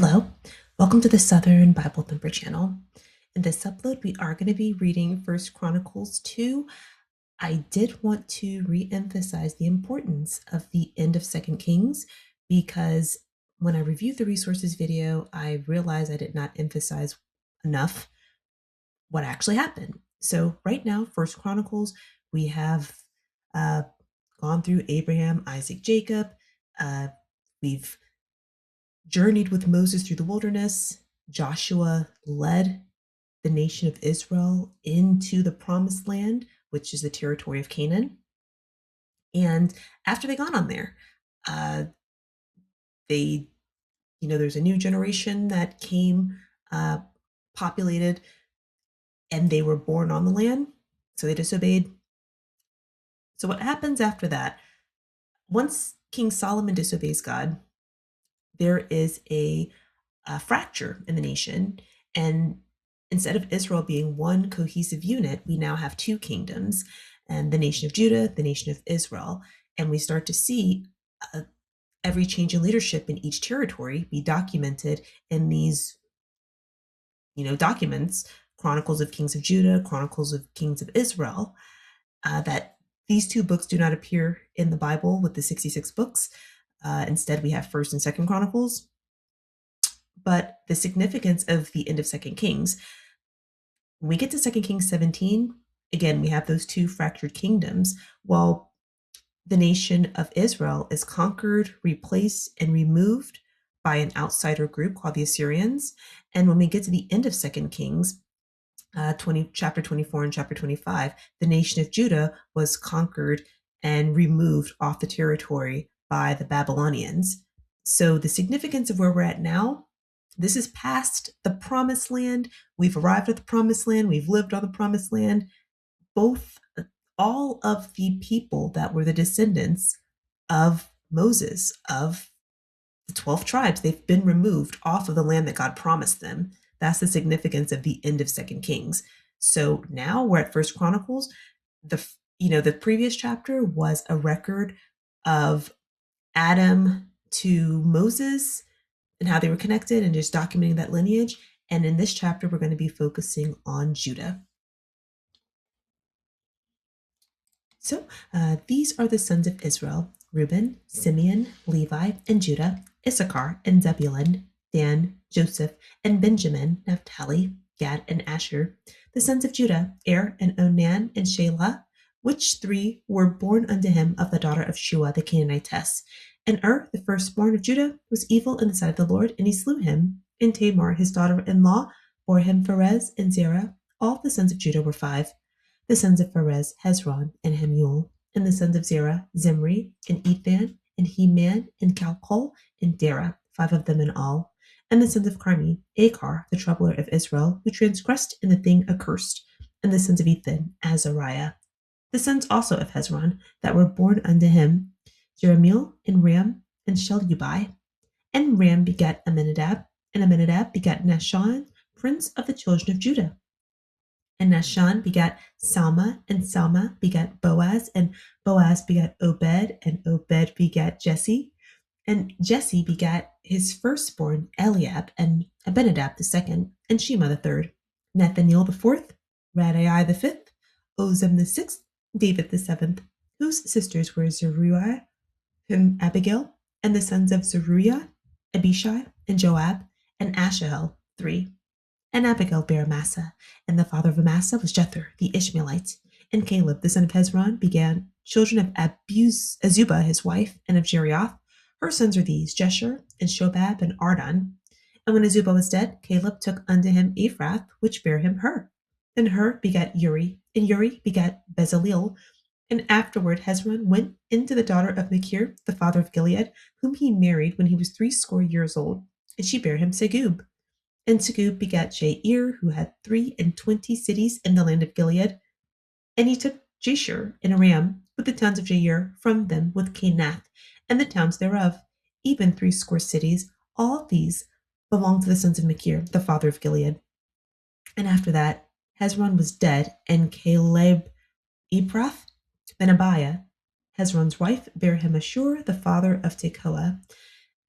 Hello, welcome to the Southern Bible Thumper channel. In this upload, we are going to be reading First Chronicles 2. I did want to re-emphasize the importance of the end of Second Kings because when I reviewed the resources video, I realized I did not emphasize enough what actually happened. So right now, First Chronicles, we have uh, gone through Abraham, Isaac, Jacob. We've journeyed with Moses through the wilderness. Joshua led the nation of Israel into the promised land, which is the territory of Canaan. And after they got on there, uh, they, there's a new generation that came, uh, populated, and they were born on the land. So they disobeyed. So what happens after that? Once King Solomon disobeys God, there is a fracture in the nation. And instead of Israel being one cohesive unit, we now have two kingdoms, and the nation of Judah, the nation of Israel. And we start to see uh, every change in leadership in each territory be documented in these, documents, Chronicles of Kings of Judah, Chronicles of Kings of Israel, that these two books do not appear in the Bible with the 66 books. Instead, we have First and Second Chronicles. But the significance of the end of Second Kings, when we get to Second Kings 17, again, we have those two fractured kingdoms. While the nation of Israel is conquered, replaced, and removed by an outsider group called the Assyrians. And when we get to the end of Second Kings, chapter 24 and chapter 25, the nation of Judah was conquered and removed off the territory by the Babylonians. So the significance of where we're at now, this is past the promised land. We've arrived at the promised land. We've lived on the promised land. All of the people that were the descendants of Moses, of the 12 tribes, they've been removed off of the land that God promised them. That's the significance of the end of Second Kings. So now we're at First Chronicles. The previous chapter was a record of Adam to Moses and how they were connected and just documenting that lineage. And in this chapter, we're going to be focusing on Judah. So these are the sons of Israel: Reuben, Simeon, Levi, and Judah, Issachar, and Zebulun, Dan, Joseph, and Benjamin, Naphtali, Gad, and Asher. The sons of Judah, Er, and Onan, and Shelah, which three were born unto him of the daughter of Shua the Canaanitess. And the firstborn of Judah, was evil in the sight of the Lord, and he slew him. And Tamar, his daughter-in-law, bore him Pharez and Zerah. All the sons of Judah were 5. The sons of Pharez, Hezron, and Hamuel. And the sons of Zerah, Zimri, and Ethan, and Heman, and Calcol, and Dara, 5 of them in all. And the sons of Carmi, Achar, the troubler of Israel, who transgressed in the thing accursed. And the sons of Ethan, Azariah. The sons also of Hezron, that were born unto him, Jeremiel, and Ram, and Shelubai. And Ram begat Amminadab, and Amminadab begat Nahshon, prince of the children of Judah. And Nahshon begat Salma, and Salma begat Boaz, and Boaz begat Obed, and Obed begat Jesse. And Jesse begat his firstborn Eliab, and Abinadab the second, and Shema the third, Nathaniel the fourth, Radai the fifth, Ozem the sixth, David the seventh, whose sisters were Zeruiah and Abigail, and the sons of Zeruiah, Abishai, and Joab, and Ashahel, 3. And Abigail bare Amasa, and the father of Amasa was Jether the Ishmaelite. And Caleb the son of Hezron began children of Azubah his wife, and of Jerioth. Her sons are these, Jeshur, and Shobab, and Ardan. And when Azubah was dead, Caleb took unto him Ephrath, which bare him Hur. Then Hur begat Uri, and Uri begat Bezaleel. And afterward Hezron went into the daughter of Machir, the father of Gilead, whom he married when he was 60 years old, and she bare him Segub. And Segub begat Jair, who had 23 cities in the land of Gilead. And he took Jeshur and Aram with the towns of Jair from them, with Canath and the towns thereof, even 60 cities. All these belonged to the sons of Machir, the father of Gilead. And after that, Hezron was dead, and Caleb Ephrath, then Abiah, Hezron's wife, bare him Ashur, the father of Tekoa.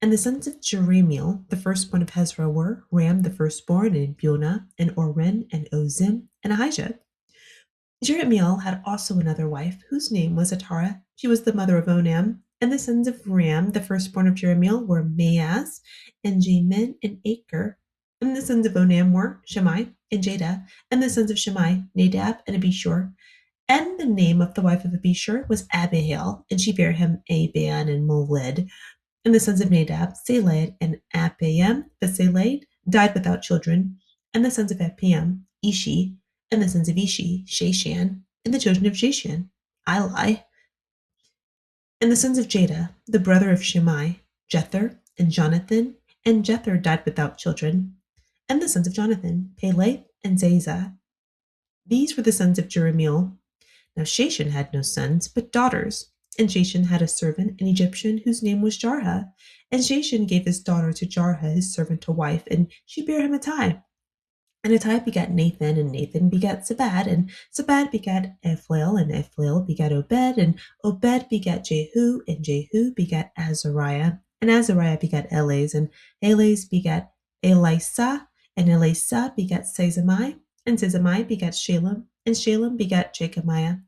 And the sons of Jeremiel, the firstborn of Hezrah, were Ram the firstborn, and Bunah, and Oren, and Ozim, and Ahijah. Jeremiel had also another wife, whose name was Atara. She was the mother of Onam. And the sons of Ram, the firstborn of Jeremiel, were Maaz, and Jamin, and Acre. And the sons of Onam were Shammai, and Jada. And the sons of Shammai, Nadab, and Abishur. And the name of the wife of Abishur was Abihail, and she bare him Aban and Molid. And the sons of Nadab, Saled, and Apiam. But Saled died without children. And the sons of Apiam, Ishi. And the sons of Ishi, Shashan. And the children of Shashan, Eli. And the sons of Jada, the brother of Shimei, Jether, and Jonathan. And Jether died without children. And the sons of Jonathan, Peleth, and Zazah. These were the sons of Jeremiel. Now Shashan had no sons, but daughters. And Shashan had a servant, an Egyptian, whose name was Jarha. And Shashan gave his daughter to Jarha, his servant, to wife, and she bare him Attai. And Attai begat Nathan, and Nathan begat Zabad, and Zabad begat Ephlael, and Ephlael begat Obed, and Obed begat Jehu, and Jehu begat Azariah, and Azariah begat Elaz, and Elaz begat Elisa, and Elisa begat Sezamai, and Sezamai begat Shalem, and Shalem begat Jechamiah,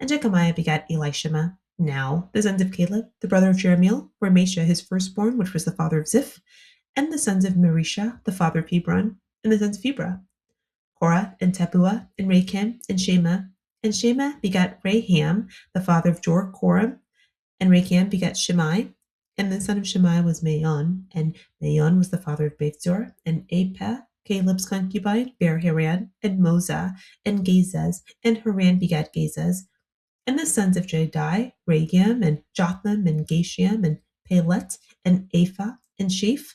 and Jechamiah begat Elishama. Now the sons of Caleb, the brother of Jeremiel, were Mesha his firstborn, which was the father of Ziph, and the sons of Marisha, the father of Hebron, and the sons of Hebrah, Korah, and Tepuah, and Racham, and Shema. And Shema begat Raham, the father of Jor-Koram, and Racham begat Shimei. And the son of Shimei was Maon, and Maon was the father of Bethzor, and Apeh, Caleb's concubine, bare Haran, and Moza, and Gazez, and Haran begat Gazez. And the sons of Jadai, Ragam, and Jotham, and Gashiam, and Pelet, and Apha, and Shaph.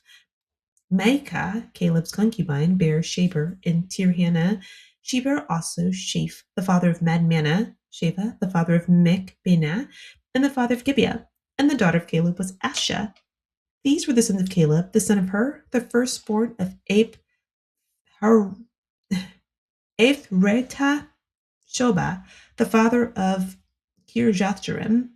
Maacah, Caleb's concubine, bare Shaber and Tirhana. She bare also Shaph, the father of Madmannah, Sheva, the father of Mechbenah, and the father of Gibeah. And the daughter of Caleb was Asha. These were the sons of Caleb, the son of Hur, the firstborn of Aphrata Shoba, the father of Kirjathjearim,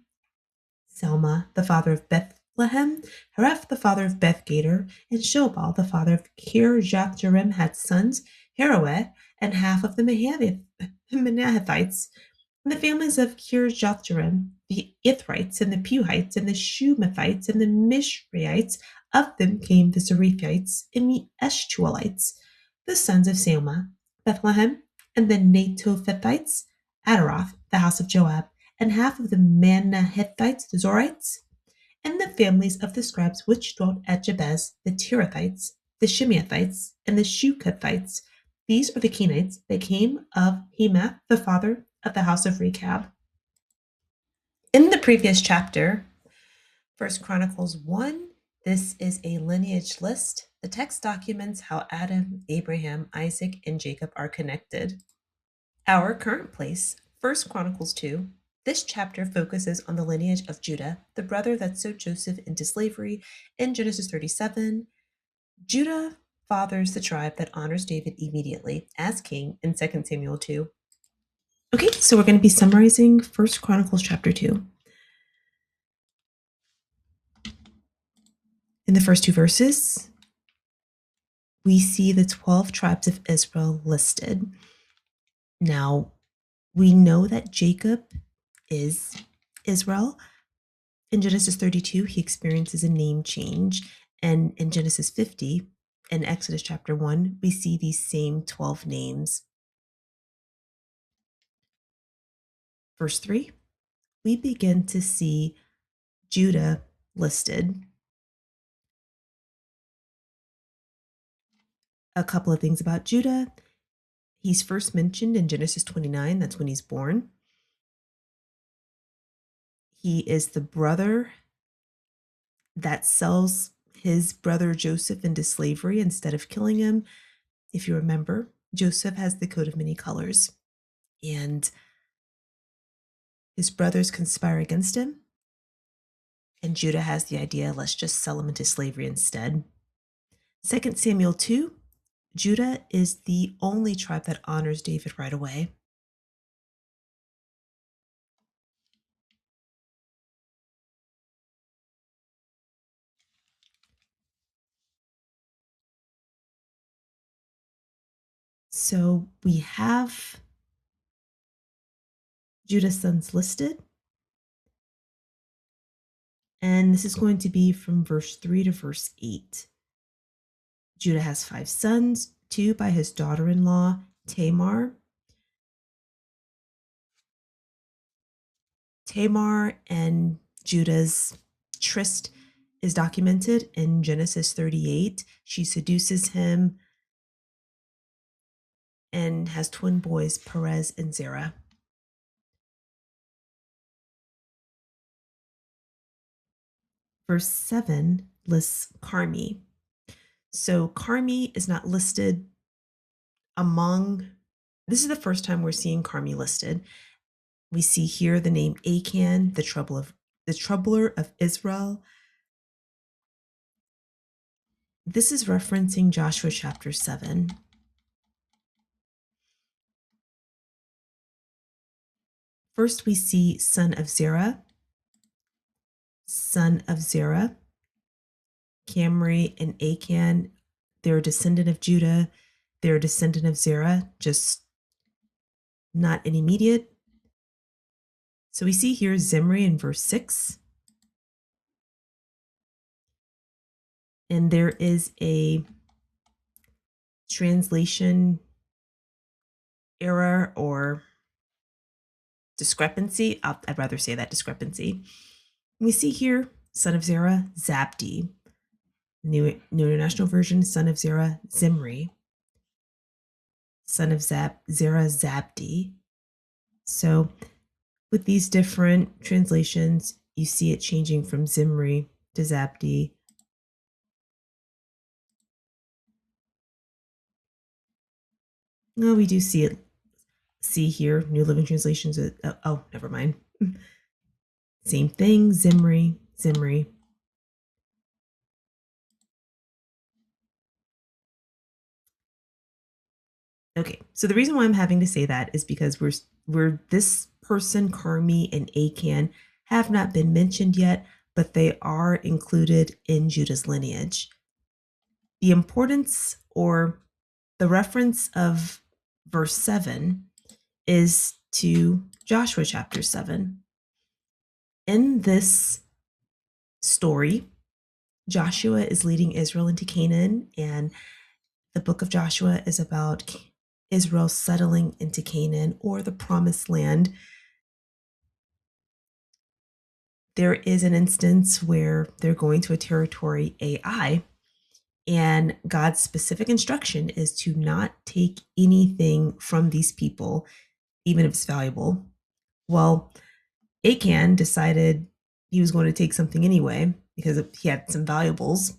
Selma, the father of Bethlehem, Hareph, the father of Bethgader, and Shobal, the father of Kirjathjearim, had sons, Haroeh, and half of the Manahethites. And the families of Kirjathjearim, the Ithrites, and the Puhites, and the Shumathites, and the Mishraites, of them came the Zerethites and the Eshtuelites, the sons of Salma, Bethlehem, and the Netophathites, Adaroth, the house of Joab, and half of the Manahethites, the Zorites, and the families of the scribes which dwelt at Jabez, the Tirathites, the Shimeathites, and the Shukathites. These are the Kenites that came of Hemath, the father of the house of Rechab. In the previous chapter, 1 Chronicles 1, this is a lineage list. The text documents how Adam, Abraham, Isaac, and Jacob are connected. Our current place, 1 Chronicles 2, this chapter focuses on the lineage of Judah, the brother that sowed Joseph into slavery in Genesis 37. Judah fathers the tribe that honors David immediately as king in 2 Samuel 2. Okay, so we're going to be summarizing 1 Chronicles chapter 2. In the first two verses, we see the 12 tribes of Israel listed. Now, we know that Jacob is Israel. In Genesis 32, he experiences a name change. And in Genesis 50, and Exodus chapter 1, we see these same 12 names. Verse 3, we begin to see Judah listed. A couple of things about Judah. He's first mentioned in Genesis 29, that's when he's born. He is the brother that sells his brother Joseph into slavery instead of killing him. If you remember, Joseph has the coat of many colors, and his brothers conspire against him. And Judah has the idea, let's just sell him into slavery instead. 2 Samuel 2, Judah is the only tribe that honors David right away. So we have Judah's sons listed, and this is going to be from verse 3 to verse 8. Judah has 5 sons, 2 by his daughter-in-law, Tamar. Tamar and Judah's tryst is documented in Genesis 38. She seduces him and has twin boys, Perez and Zerah. Verse 7 lists Carmi. So Carmi is not listed among, this is the first time we're seeing Carmi listed. We see here the name Achan, the troubler of Israel. This is referencing Joshua chapter 7. First, we see son of Zerah, Camry and Achan. They're a descendant of Judah. They're a descendant of Zerah, just not an immediate. So we see here Zimri in verse 6. And there is a translation error or discrepancy. I'd rather say that discrepancy. We see here, son of Zerah, Zabdi. New International Version, son of Zerah, Zimri. Son of Zerah, Zabdi. So with these different translations, you see it changing from Zimri to Zabdi. No, we do see it. See here, New Living Translations. Oh, never mind. Same thing, Zimri. Okay, so the reason why I'm having to say that is because we're this person, Carmi and Achan, have not been mentioned yet, but they are included in Judah's lineage. The importance or the reference of verse 7 is to Joshua chapter 7. In this story, Joshua is leading Israel into Canaan, and the book of Joshua is about Israel settling into Canaan or the promised land. There is an instance where they're going to a territory, Ai, and God's specific instruction is to not take anything from these people, even if it's valuable. Well, Achan decided he was going to take something anyway because he had some valuables.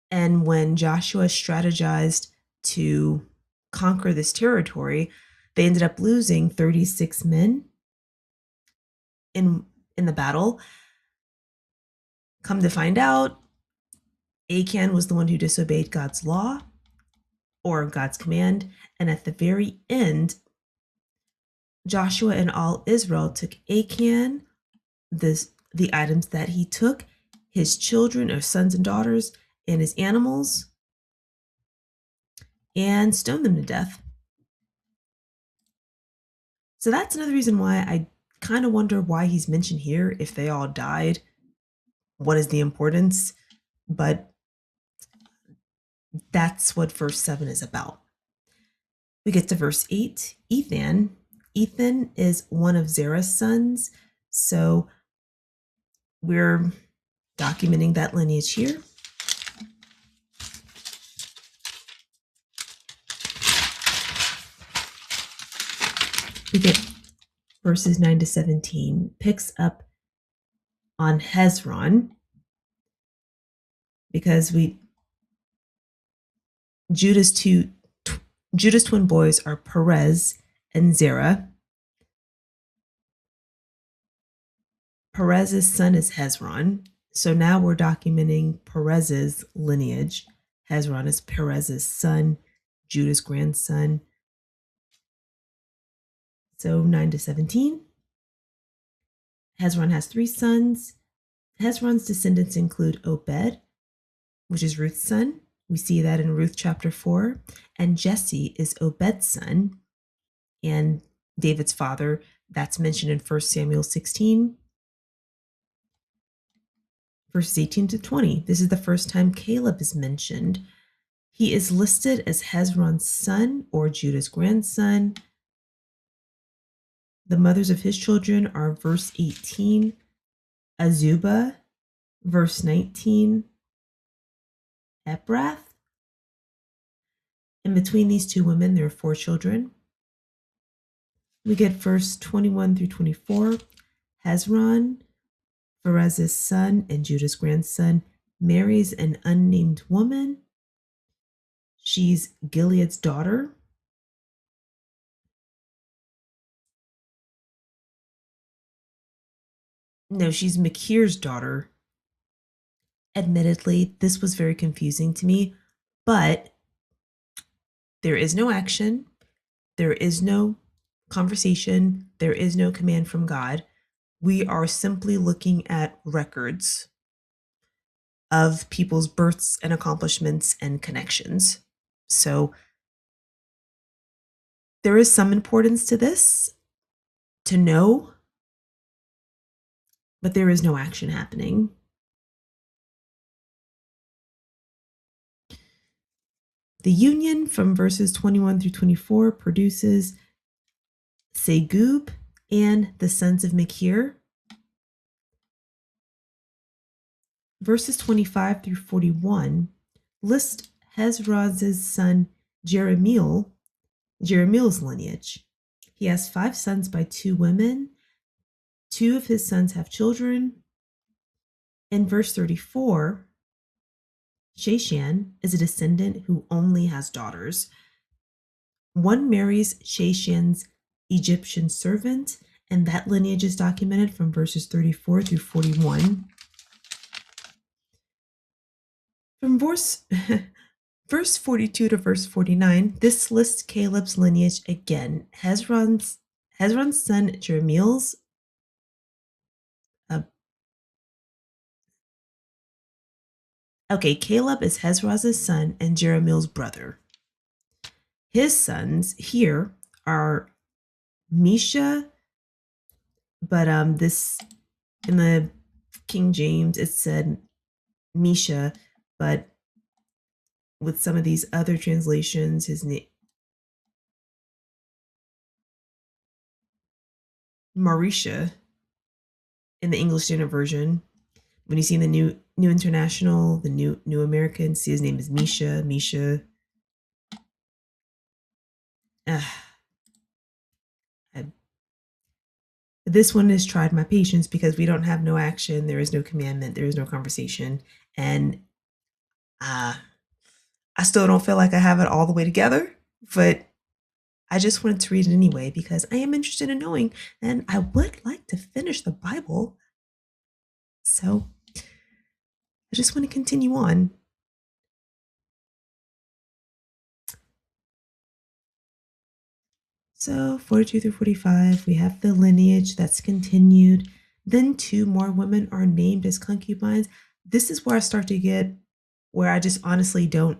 And when Joshua strategized to conquer this territory, they ended up losing 36 men in the battle. Come to find out, Achan was the one who disobeyed God's law or God's command. And at the very end, Joshua and all Israel took Achan, the items that he took, his children or sons and daughters, and his animals, and stoned them to death. So that's another reason why I kind of wonder why he's mentioned here. If they all died, what is the importance? But that's what verse 7 is about. We get to verse 8, Ethan. Ethan is one of Zerah's sons. So we're documenting that lineage here. We get verses 9 to 17, picks up on Hezron because Judah's twin boys are Perez and Zerah. Perez's son is Hezron. So now we're documenting Perez's lineage. Hezron is Perez's son, Judah's grandson. So 9 to 17. Hezron has 3 sons. Hezron's descendants include Obed, which is Ruth's son, We see that in Ruth chapter 4. And Jesse is Obed's son and David's father. That's mentioned in 1 Samuel 16, verses 18 to 20. This is the first time Caleb is mentioned. He is listed as Hezron's son or Judah's grandson. The mothers of his children are verse 18, Azubah, verse 19, Ephrath. And between these two women, there are 4 children. We get verse 21 through 24. Hezron, Pharez's son and Judah's grandson, marries an unnamed woman. She's Gilead's daughter. No, she's Machir's daughter. Admittedly, this was very confusing to me, but there is no action, there is no conversation, there is no command from God. We are simply looking at records of people's births and accomplishments and connections. So there is some importance to this to know, but there is no action happening. The union from verses 21 through 24 produces Segub and the sons of Machir. Verses 25 through 41 list Hezron's son Jerahmeel's lineage. He has 5 sons by 2 women. 2 of his sons have children. In verse 34, Sheshan is a descendant who only has daughters. One marries Sheshan's Egyptian servant, and that lineage is documented from verses 34 through 41. From verse 42 to verse 49, this lists Caleb's lineage again. Hezron's son Jerahmeel's Caleb is Hezron's son and Jerahmeel's brother. His sons here are Misha, but this in the King James it said Misha, but with some of these other translations, his name Marisha in the English Standard Version. When you see in the New International, the New American, see his name is Misha. This one has tried my patience because we don't have no action, there is no commandment, there is no conversation, and I still don't feel like I have it all the way together, but I just wanted to read it anyway because I am interested in knowing, and I would like to finish the Bible. So I just want to continue on. So 42 through 45, we have the lineage that's continued. Then 2 more women are named as concubines. This is where I start to get where I just honestly don't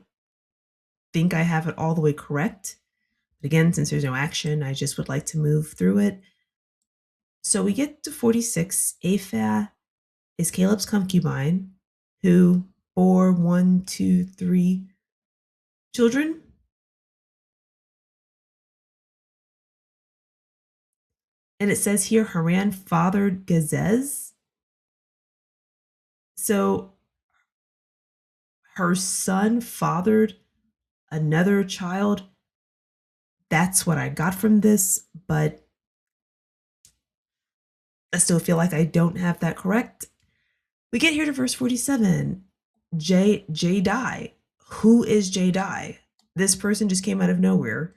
think I have it all the way correct. But again, since there's no action, I just would like to move through it. So we get to 46. Ephah is Caleb's concubine who bore 1, 2, 3 children. And it says here Haran fathered Gazez. So her son fathered another child. That's what I got from this, but I still feel like I don't have that correct. We get here to verse 47. Jadai. Who is Jadai? This person just came out of nowhere.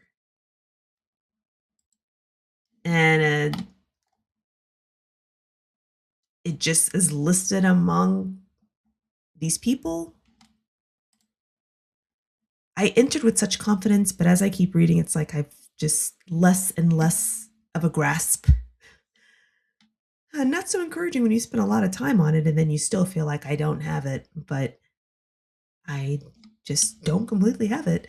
And it just is listed among these people. I entered with such confidence, but as I keep reading, it's like I've just less and less of a grasp. Not so encouraging when you spend a lot of time on it and then you still feel like I don't have it, but I just don't completely have it.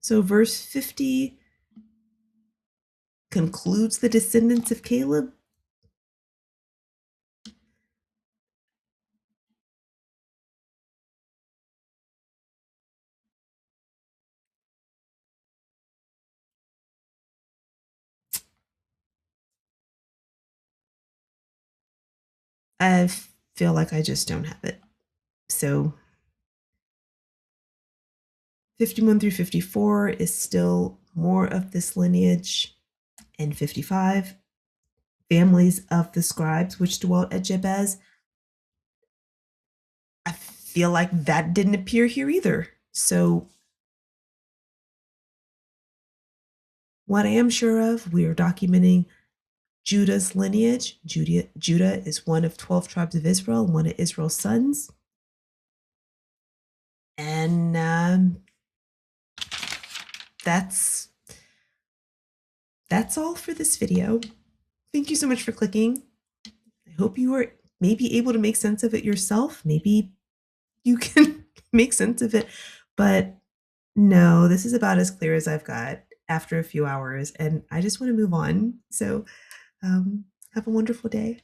So verse 50 concludes the descendants of Caleb. I feel like I just don't have it. So 51 through 54 is still more of this lineage. And 55, families of the scribes which dwelt at Jabez. I feel like that didn't appear here either. So what I am sure of, we are documenting Judah's lineage. Judah is one of 12 tribes of Israel, one of Israel's sons. And that's all for this video. Thank you so much for clicking. I hope you were maybe able to make sense of it yourself. Maybe you can make sense of it. But no, this is about as clear as I've got after a few hours, and I just want to move on. So have a wonderful day.